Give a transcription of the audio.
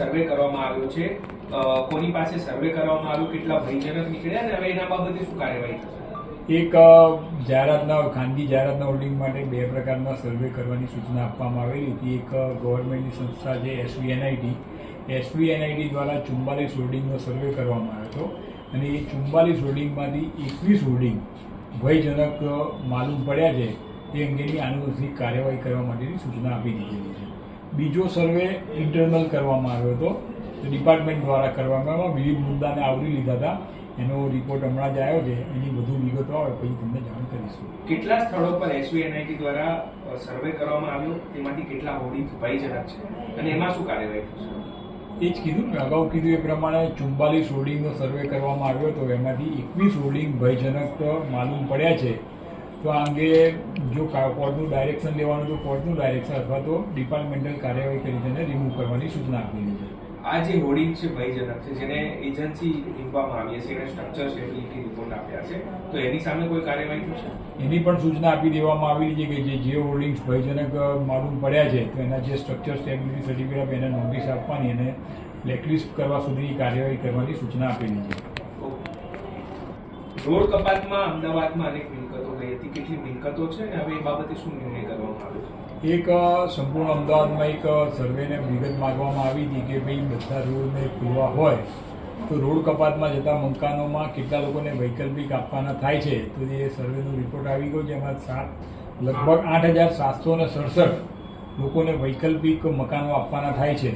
સર્વે કરવામાં આવ્યો છે, કોની પાસે સર્વે કરવામાં આવ્યું, કેટલા ભયજનક નીકળ્યા અને હવે એના બાબતે શું કાર્યવાહી થશે? એક જાહેરાતના ખાનગી જાહેરાતના હોલ્ડિંગ માટે બે પ્રકારના સર્વે કરવાની સૂચના આપવામાં આવેલી હતી. એક ગવર્મેન્ટની સંસ્થા છે એસવીએનઆઈટી દ્વારા 44 હોલ્ડિંગનો સર્વે કરવામાં આવ્યો હતો અને એ 44 હોલ્ડિંગમાંથી 21 હોલ્ડિંગ ભયજનક માલુમ પડ્યા છે. તે અંગેની આનુવંશિક કાર્યવાહી કરવા માટેની સૂચના આપી દીધેલી છે. બીજો સર્વે ઇન્ટરનલ કરવામાં આવ્યો હતો, ડિપાર્ટમેન્ટ દ્વારા કરવામાં આવ્યો. વિવિધ મુદ્દાને આવરી લીધા હતા. એનો રિપોર્ટ હમણાં જ આવ્યો છે. એની વધુ વિગતો આવે પછી તમને જાણ કરીશું. કેટલા સ્થળો પર એસવીએનઆઈટી દ્વારા સર્વે કરવામાં આવ્યો, તેમાંથી કેટલા હોર્ડિંગ ભયજનક છે અને એમાં શું કાર્યવાહી થશે? એ જ કીધું ને, અગાઉ કીધું એ પ્રમાણે 44 હોર્ડિંગનો સર્વે કરવામાં આવ્યો હતો. એમાંથી 21 હોર્ડિંગ ભયજનક માલુમ પડ્યા છે. તો આ અંગે જો કોર્ટનું ડાયરેક્શન લેવાનું તો કોર્ટનું ડાયરેક્શન અથવા તો ડિપાર્ટમેન્ટલ કાર્યવાહી કરી તેને રિમૂવ કરવાની સૂચના આપેલી છે. આ જે હોર્ડિંગ છે ભયજનક છે, જેને એજન્સી નીમવામાં આવી છે, એને સ્ટ્રક્ચર સ્ટેબિલિટી રિપોર્ટ આપ્યા છે, તો એની સામે કોઈ કાર્યવાહી થશે? એની પણ સૂચના આપી દેવામાં આવેલી છે કે જે હોર્ડિંગ્સ ભયજનક માલુમ પડ્યા છે તો એના જે સ્ટ્રક્ચર સ્ટેબિલિટી સર્ટિફિકેટ આપે એને નોટિસ આપવાની અને બ્લેકલિસ્ટ કરવા સુધીની કાર્યવાહી કરવાની સૂચના આપેલી છે. રોડ કપાતમાં અમદાવાદમાં અનેક મિલકતો ગઈ હતી, કેટલી મિલકતો છે અને હવે એ બાબતે શું નિર્ણય કરવામાં આવ્યો છે? એક સંપૂર્ણ અમદાવાદમાં એક સર્વેને વિગત માગવામાં આવી હતી કે ભાઈ બધા રોડને ખુલવા હોય તો રોડ કપાતમાં જતા મકાનોમાં કેટલા લોકોને વૈકલ્પિક આપવાના થાય છે. તો એ સર્વેનો રિપોર્ટ આવી ગયો છે. એમાં લગભગ 8,767 લોકોને વૈકલ્પિક મકાનો આપવાના થાય છે.